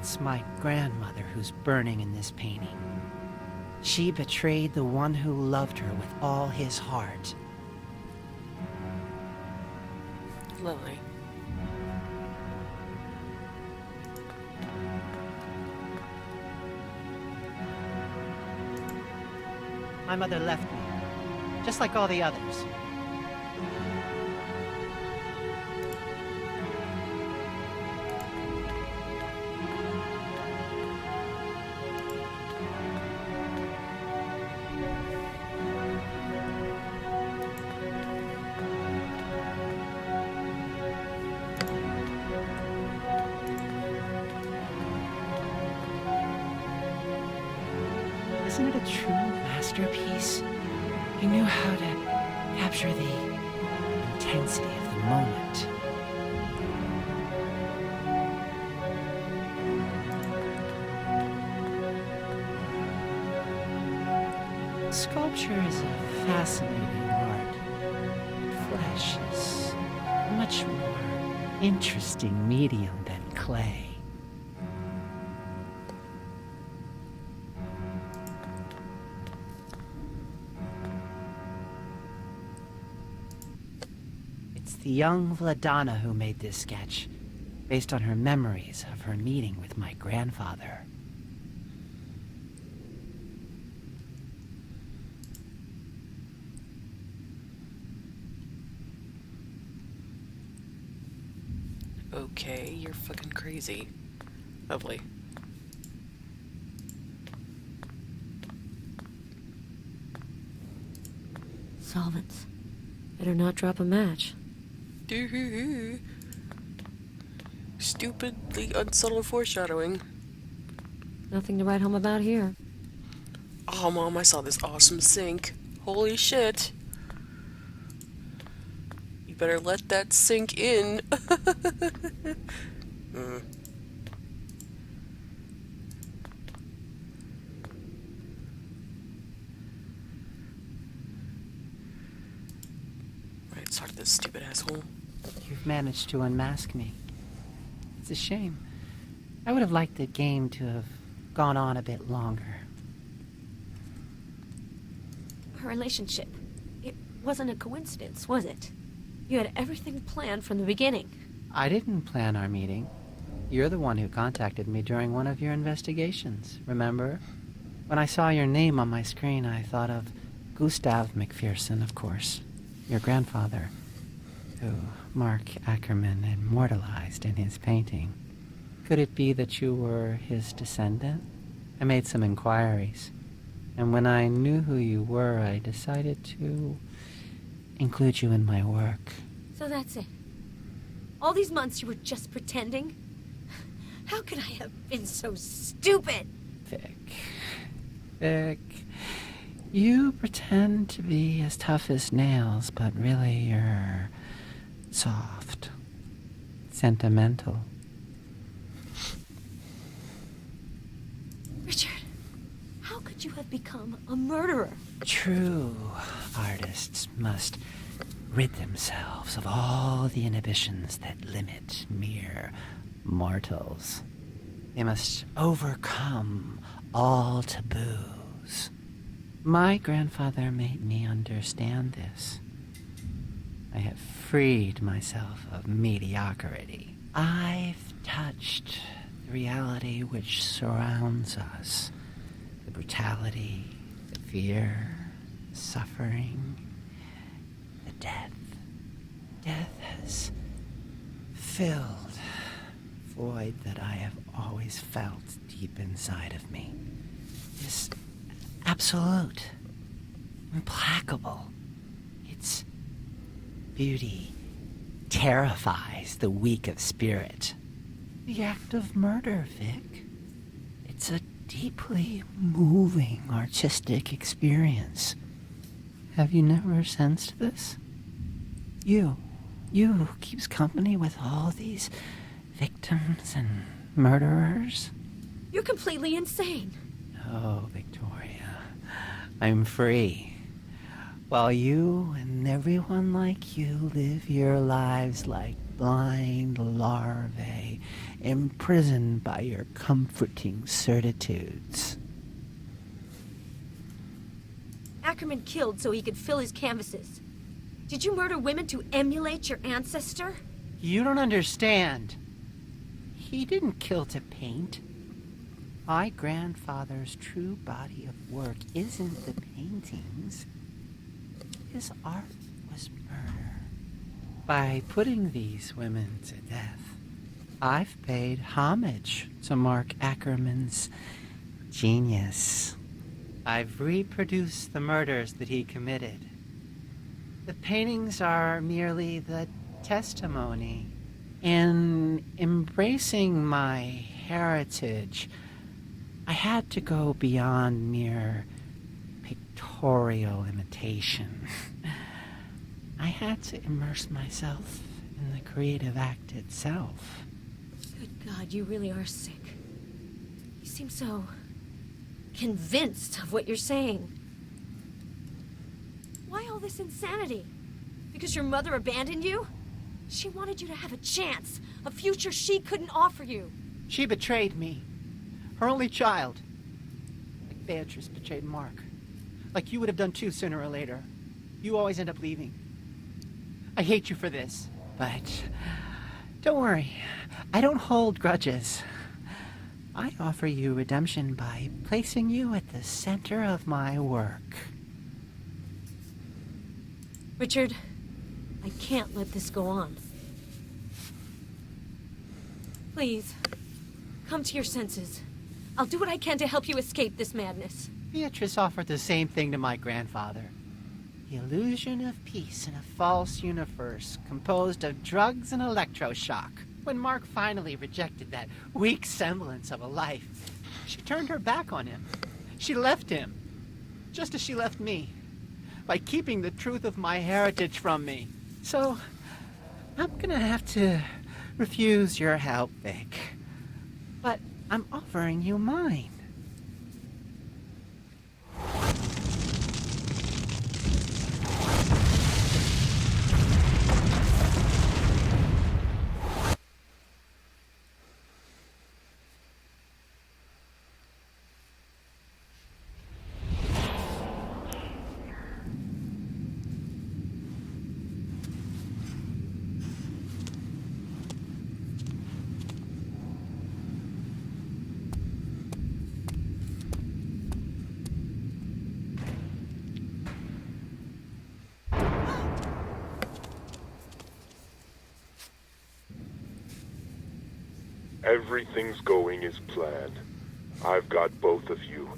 It's my grandmother who's burning in this painting. She betrayed the one who loved her with all his heart. Lovely. My mother left me, just like all the others. Isn't it a true masterpiece? He knew how to capture the intensity of the moment. Sculpture is a fascinating art. Flesh is a much more interesting medium than clay. It's the young Vladana who made this sketch, based on her memories of her meeting with my grandfather. Okay, you're fucking crazy. Lovely. Solvents. Better not drop a match. Stupidly unsubtle foreshadowing. Nothing to write home about here. Oh, Mom, I saw this awesome sink. Holy shit. You better let that sink in. Right, start this stupid asshole. You've managed to unmask me. It's a shame. I would have liked the game to have gone on a bit longer. Our relationship. It wasn't a coincidence, was it? You had everything planned from the beginning. I didn't plan our meeting. You're the one who contacted me during one of your investigations, remember? When I saw your name on my screen, I thought of Gustav McPherson, of course, your grandfather, who Mark Ackerman immortalized in his painting. Could it be that you were his descendant? I made some inquiries, and when I knew who you were, I decided to include you in my work. So that's it. All these months you were just pretending? How could I have been so stupid? Vic, you pretend to be as tough as nails, but really you're soft, sentimental. Richard, how could you have become a murderer? True artists must rid themselves of all the inhibitions that limit mere mortals. They must overcome all taboos. My grandfather made me understand this. I have freed myself of mediocrity. I've touched the reality which surrounds us. The brutality, the fear, the suffering, the death. Death has filled the void that I have always felt deep inside of me. This absolute, implacable. Its beauty terrifies the weak of spirit. The act of murder, Vic. It's a deeply moving artistic experience. Have you never sensed this? You who keeps company with all these victims and murderers? You're completely insane. Oh, Victoria, I'm free. While you and everyone like you live your lives like blind larvae imprisoned by your comforting certitudes. Ackerman killed so he could fill his canvases. Did you murder women to emulate your ancestor? You don't understand. He didn't kill to paint. My grandfather's true body of work isn't the paintings. His art was murder. By putting these women to death, I've paid homage to Mark Ackerman's genius. I've reproduced the murders that he committed. The paintings are merely the testimony. In embracing my heritage, I had to go beyond mere pictorial imitation. I had to immerse myself in the creative act itself. Good God, you really are sick. You seem so convinced of what you're saying. Why all this insanity? Because your mother abandoned you? She wanted you to have a chance, a future she couldn't offer you. She betrayed me, her only child. Like Beatrice betrayed Mark. Like you would have done too sooner or later. You always end up leaving. I hate you for this, but don't worry. I don't hold grudges. I offer you redemption by placing you at the center of my work. Richard, I can't let this go on. Please, come to your senses. I'll do what I can to help you escape this madness. Beatrice offered the same thing to my grandfather. The illusion of peace in a false universe composed of drugs and electroshock. When Mark finally rejected that weak semblance of a life, she turned her back on him. She left him, just as she left me, by keeping the truth of my heritage from me. So, I'm gonna have to refuse your help, Vic. But I'm offering you mine. Everything's going as planned. I've got both of you.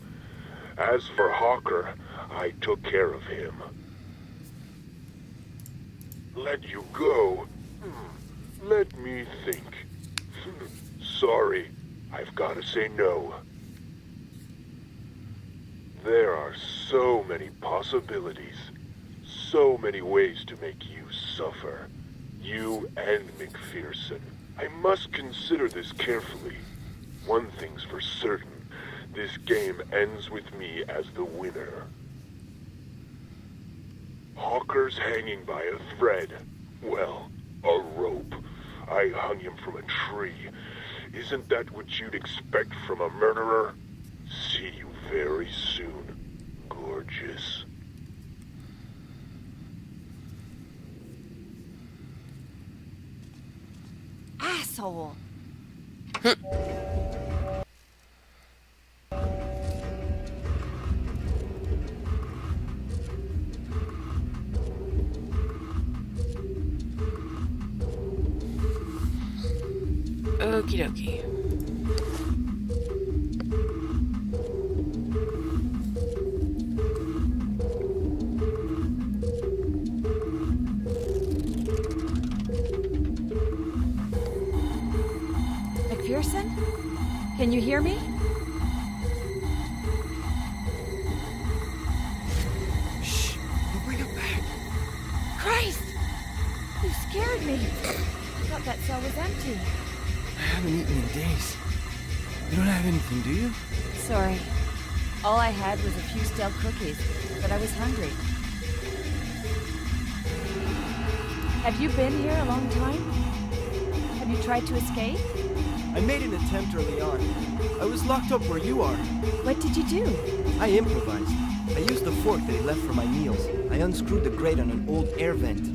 As for Hawker, I took care of him. Let you go? Let me think. Sorry, I've got to say no. There are so many possibilities. So many ways to make you suffer. You and McPherson. I must consider this carefully. One thing's for certain. This game ends with me as the winner. Hawker's hanging by a thread. Well, a rope. I hung him from a tree. Isn't that what you'd expect from a murderer? See you very soon, gorgeous. Asshole! Okie dokie. McPherson? Can you hear me? Shh! Don't bring it back! Christ! You scared me. I thought that cell was empty. I haven't eaten in days. You don't have anything, do you? Sorry. All I had was a few stale cookies, but I was hungry. Have you been here a long time? Have you tried to escape? I made an attempt early on. I was locked up where you are. What did you do? I improvised. I used the fork that he left for my meals. I unscrewed the grate on an old air vent.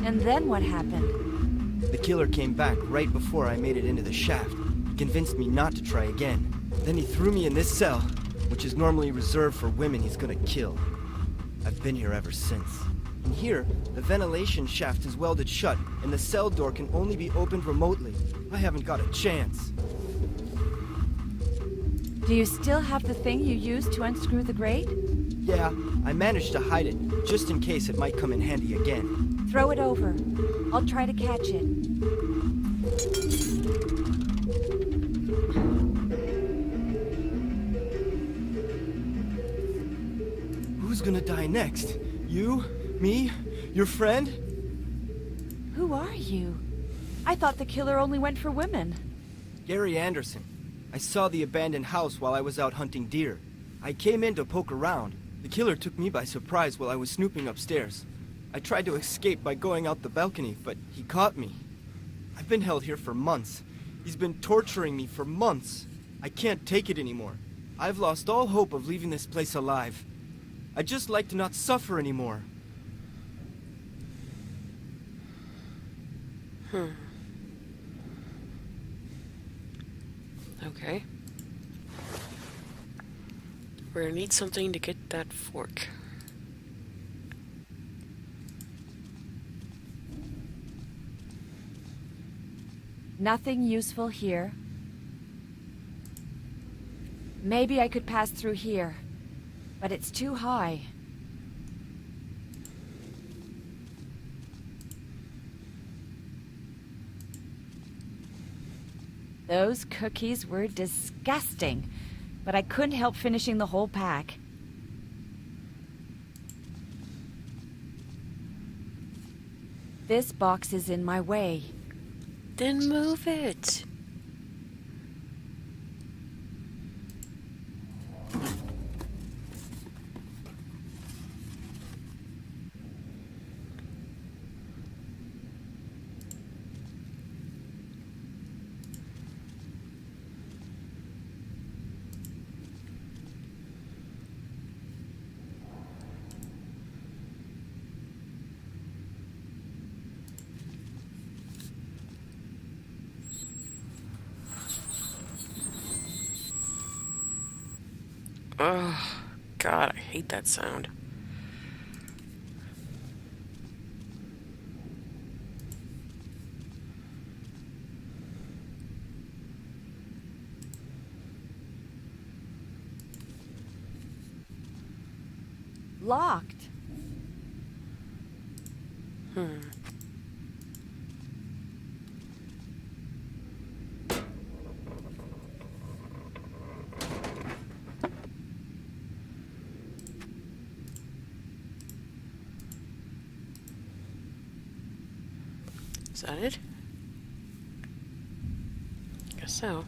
And then what happened? The killer came back right before I made it into the shaft. He convinced me not to try again. Then he threw me in this cell, which is normally reserved for women he's gonna kill. I've been here ever since. In here, the ventilation shaft is welded shut, and the cell door can only be opened remotely. I haven't got a chance. Do you still have the thing you used to unscrew the grate? Yeah, I managed to hide it, just in case it might come in handy again. Throw it over. I'll try to catch it. Who's gonna die next? You? Me? Your friend? Who are you? I thought the killer only went for women. Gary Anderson. I saw the abandoned house while I was out hunting deer. I came in to poke around. The killer took me by surprise while I was snooping upstairs. I tried to escape by going out the balcony, but he caught me. I've been held here for months. He's been torturing me for months. I can't take it anymore. I've lost all hope of leaving this place alive. I'd just like to not suffer anymore. Okay. We're gonna need something to get that fork. Nothing useful here. Maybe I could pass through here, but it's too high. Those cookies were disgusting, but I couldn't help finishing the whole pack. This box is in my way. Then move it. Oh, God, I hate that sound. Locked. Is that it? Guess so.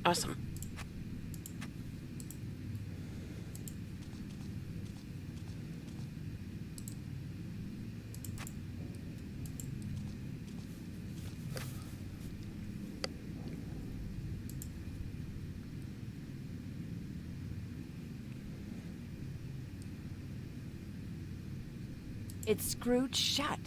Awesome. It's screwed shut.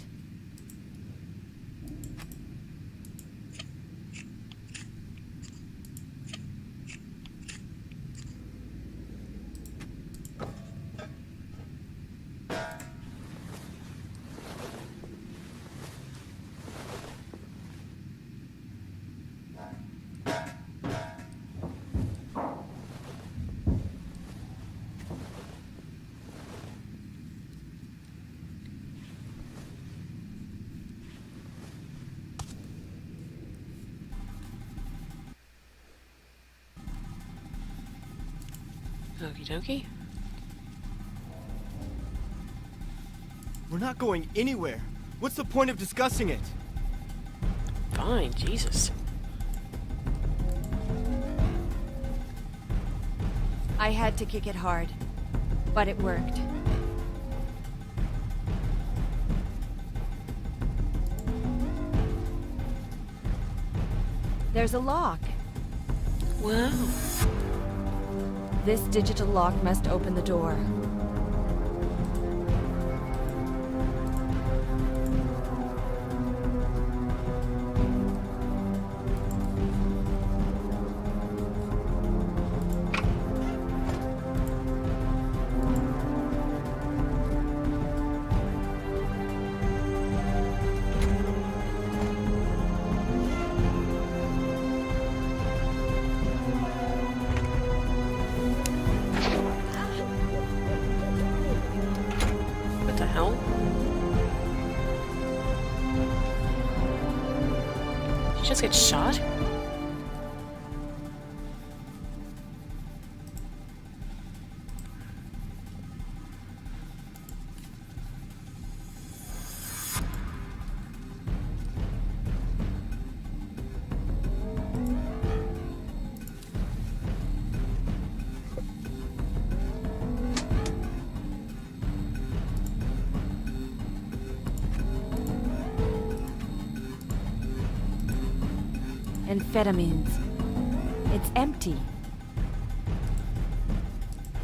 Okie dokie. We're not going anywhere. What's the point of discussing it? Fine, Jesus. I had to kick it hard, but it worked. There's a lock. Wow. This digital lock must open the door. What the hell? Did you just get shot? Amphetamines. It's empty.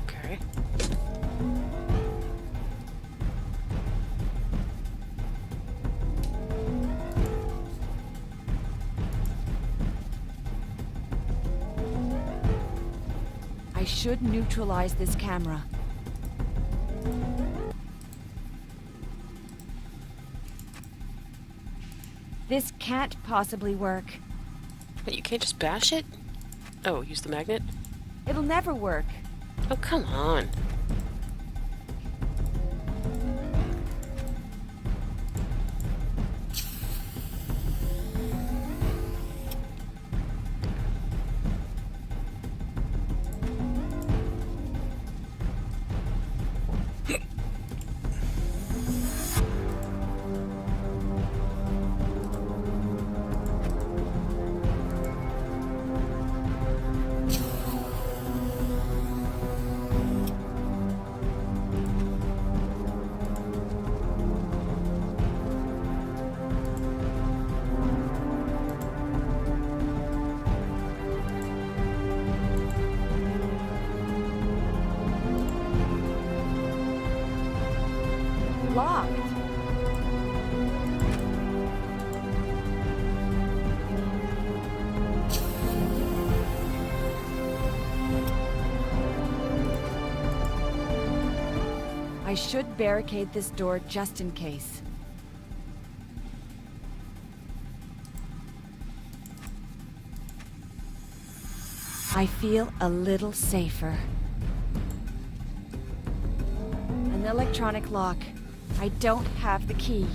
Okay. I should neutralize this camera. This can't possibly work. But you can't just bash it? Oh, use the magnet? It'll never work. Oh, come on. Locked. I should barricade this door just in case. I feel a little safer. An electronic lock. I don't have the key.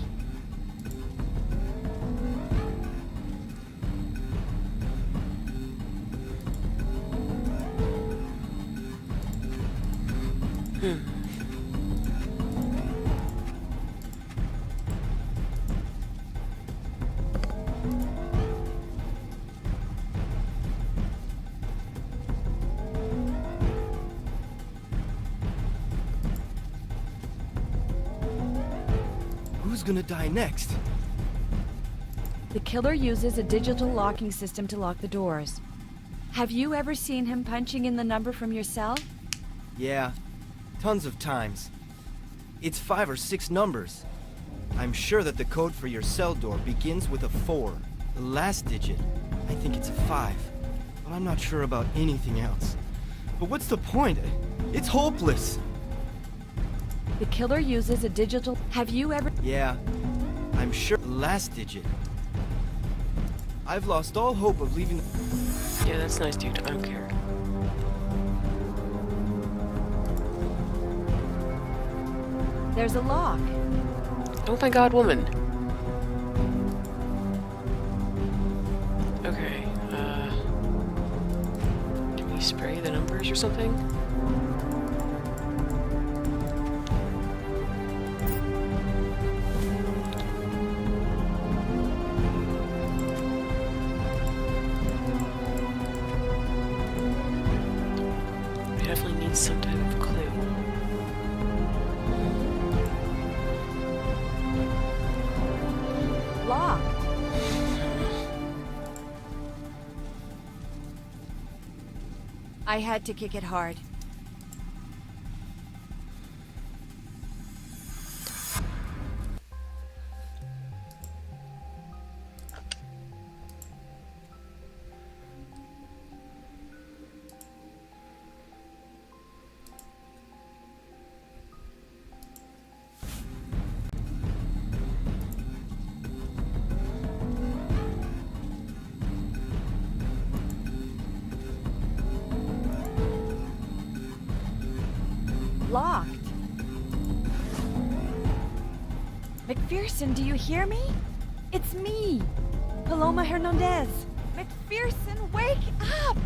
Who's gonna die next? The killer uses a digital locking system to lock the doors. Have you ever seen him punching in the number from your cell? Yeah, tons of times. It's 5 or 6 numbers. I'm sure that the code for your cell door begins with a 4. The last digit, I think it's a 5. But I'm not sure about anything else. But what's the point? It's hopeless. The killer uses a digital... Have you ever... Yeah, I'm sure the last digit. I've lost all hope of leaving the... Yeah, that's nice, dude. I don't care. There's a lock. Oh my god, woman. Okay, can we spray the numbers or something? definitely need some type of clue. Locked. I had to kick it hard. Locked. McPherson, do you hear me? It's me, Paloma Hernandez. McPherson, wake up!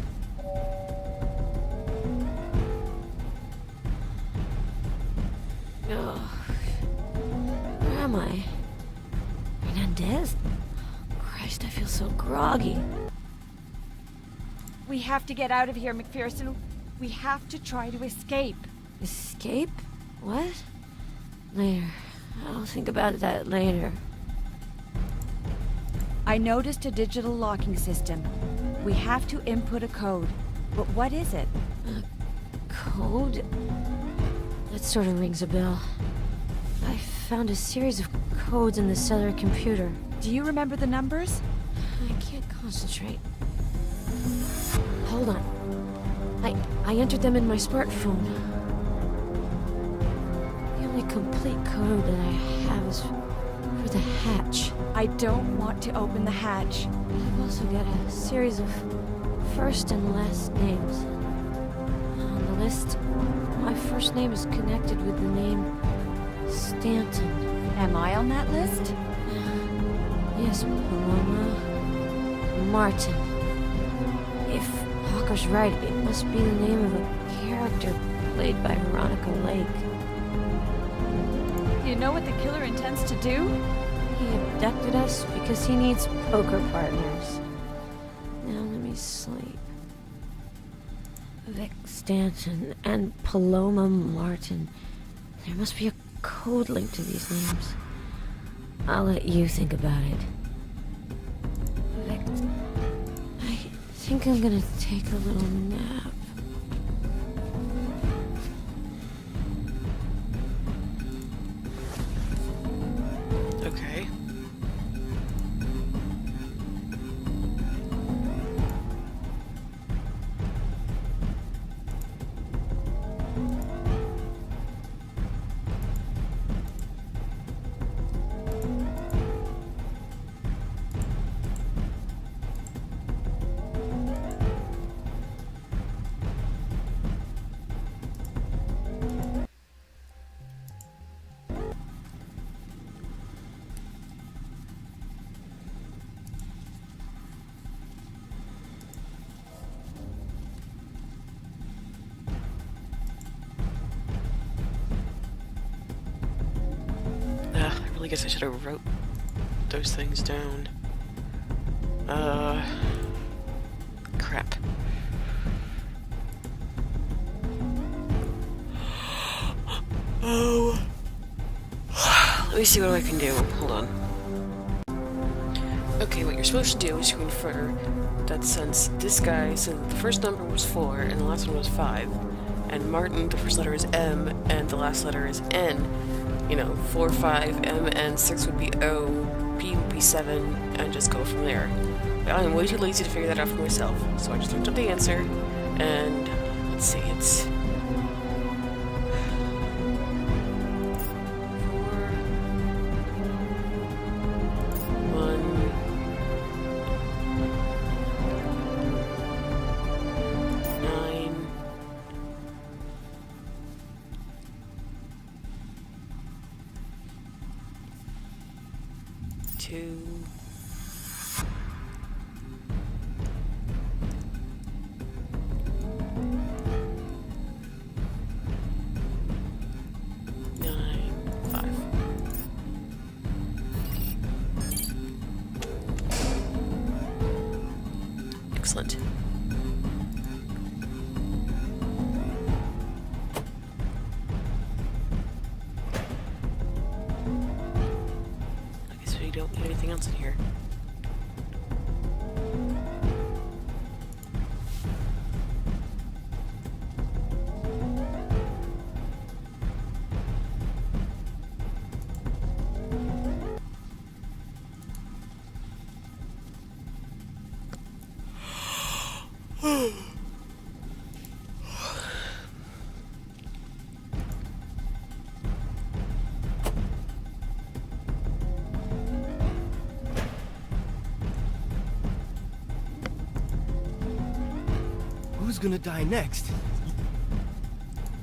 Ugh. Where am I? Hernandez? Christ, I feel so groggy. We have to get out of here, McPherson. We have to try to escape. Escape? What? Later. I'll think about that later. I noticed a digital locking system. We have to input a code. But what is it? Code? That sort of rings a bell. I found a series of codes in the cellar computer. Do you remember the numbers? I can't concentrate. Hold on. I entered them in my smartphone. The only complete code that I have is for the hatch. I don't want to open the hatch. I've also got a series of first and last names. On the list, my first name is connected with the name Stanton. Am I on that list? Yes, Paloma Martin. If Hawker's right, it must be the name of a character played by Veronica Lake. Do you know what the killer intends to do? He abducted us because he needs poker partners. Now let me sleep. Vic Stanton and Paloma Martin. There must be a code linked to these names. I'll let you think about it. Vic, I think I'm gonna take a little nap. Okay. I guess I should have wrote those things down. Crap. Oh. Let me see what I can do. Hold on. Okay, what you're supposed to do is you infer that since this guy said the first number was 4 and the last one was 5, and Martin, the first letter is M and the last letter is N, you know, 4, 5, M, and 6 would be O, P would be 7, and just go from there. But I'm way too lazy to figure that out for myself, so I just looked up the answer, and let's see, it's 4, 1, 9, 2, 9, 5. anything else in here. Who's gonna die next?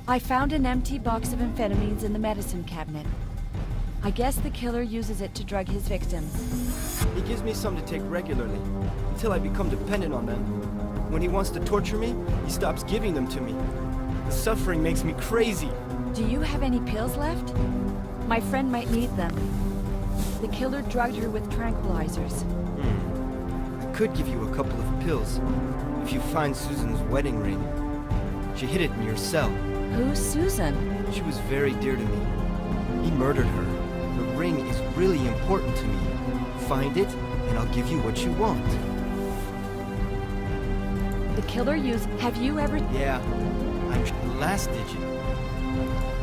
I found an empty box of amphetamines in the medicine cabinet. I guess the killer uses it to drug his victims. He gives me some to take regularly, until I become dependent on them. When he wants to torture me, he stops giving them to me. The suffering makes me crazy. Do you have any pills left? My friend might need them. The killer drugged her with tranquilizers. I could give you a couple of pills, if you find Susan's wedding ring. She hid it in your cell. Who's Susan? She was very dear to me. He murdered her. The ring is really important to me. Find it, and I'll give you what you want. The killer used... Have you ever... Yeah, I'm the last digit.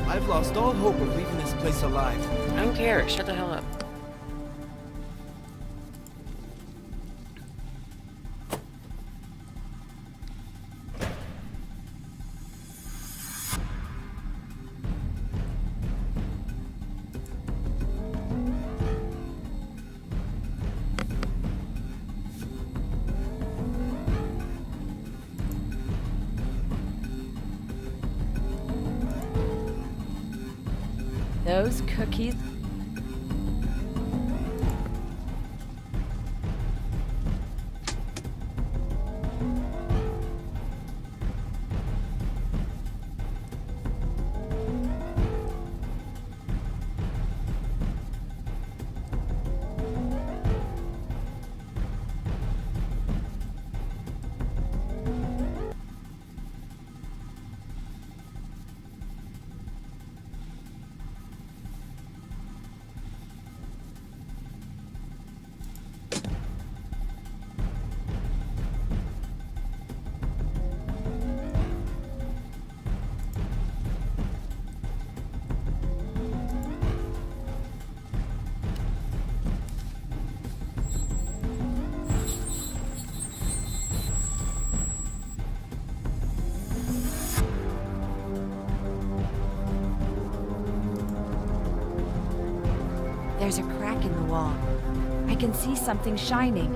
I've lost all hope of leaving this place alive. I don't care. Shut the hell up. Those cookies... There's a crack in the wall. I can see something shining.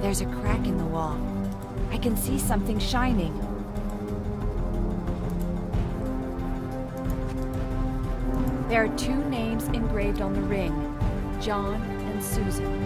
There's a crack in the wall. I can see something shining. There are two names engraved on the ring, John and Susan.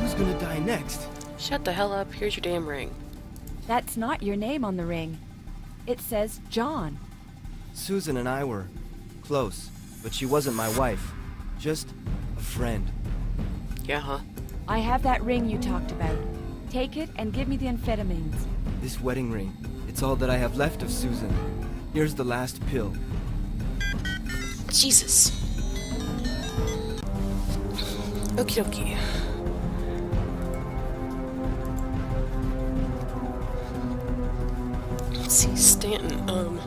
Who's gonna die next? Shut the hell up. Here's your damn ring. That's not your name on the ring. It says John. Susan and I were close, but she wasn't my wife. Just a friend. Yeah, huh? I have that ring you talked about. Take it and give me the amphetamines. This wedding ring, it's all that I have left of Susan. Here's the last pill. Jesus. Okie dokie. Let's see, Stanton,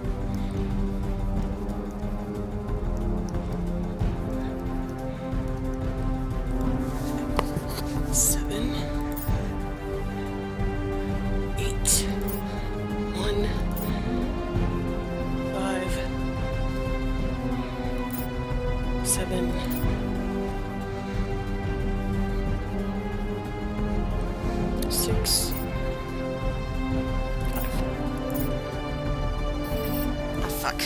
seven, 8, 1, 5, 7, 6, 5. Ah, fuck.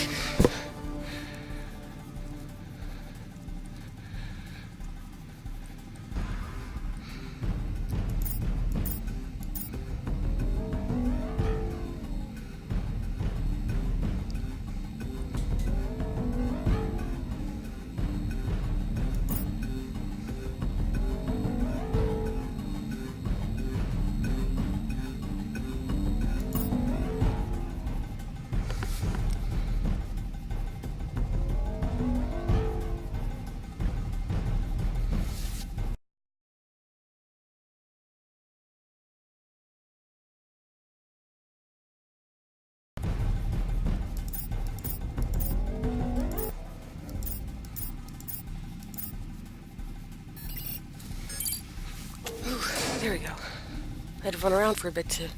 I had to run around for a bit to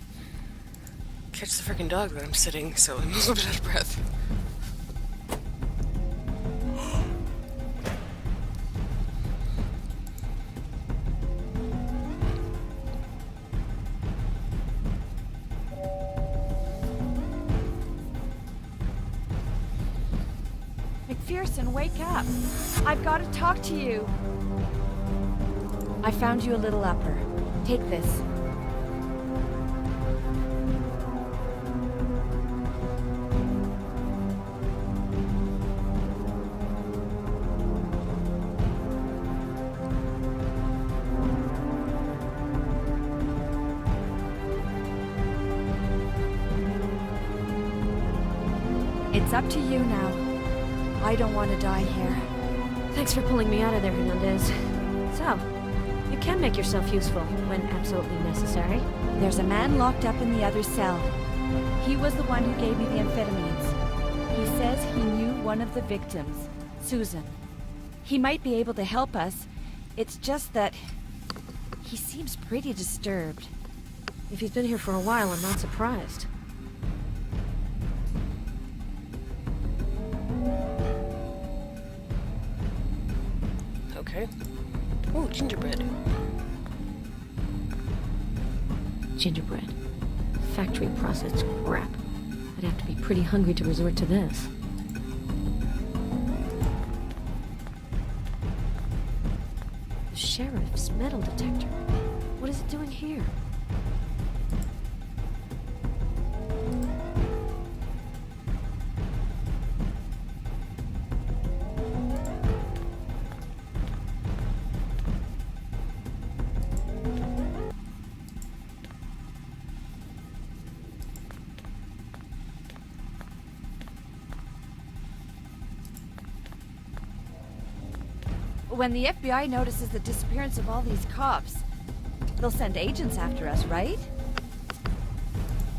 catch the freaking dog that I'm sitting, so I'm a little bit out of breath. McPherson, wake up. I've got to talk to you. I found you a little upper. Take this. It's up to you now. I don't want to die here. Thanks for pulling me out of there, Hernandez. So, you can make yourself useful when absolutely necessary. There's a man locked up in the other cell. He was the one who gave me the amphetamines. He says he knew one of the victims, Susan. He might be able to help us. It's just that he seems pretty disturbed. If he's been here for a while, I'm not surprised. Okay. Oh, gingerbread. Gingerbread. Factory processed crap. I'd have to be pretty hungry to resort to this. The sheriff's metal detector. What is it doing here? When the FBI notices the disappearance of all these cops, they'll send agents after us, right?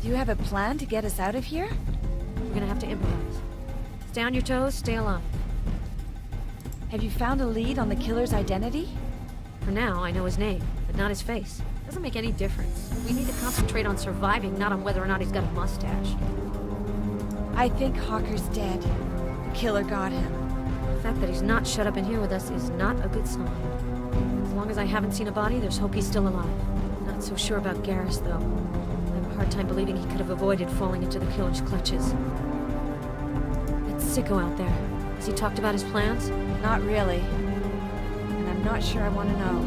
Do you have a plan to get us out of here? We're gonna have to improvise. Stay on your toes, stay alive. Have you found a lead on the killer's identity? For now, I know his name, but not his face. Doesn't make any difference. We need to concentrate on surviving, not on whether or not he's got a mustache. I think Hawker's dead. The killer got him. The fact that he's not shut up in here with us is not a good sign. As long as I haven't seen a body, there's hope he's still alive. Not so sure about Garrus, though. I have a hard time believing he could have avoided falling into the killer's clutches. That sicko out there. Has he talked about his plans? Not really. And I'm not sure I want to know.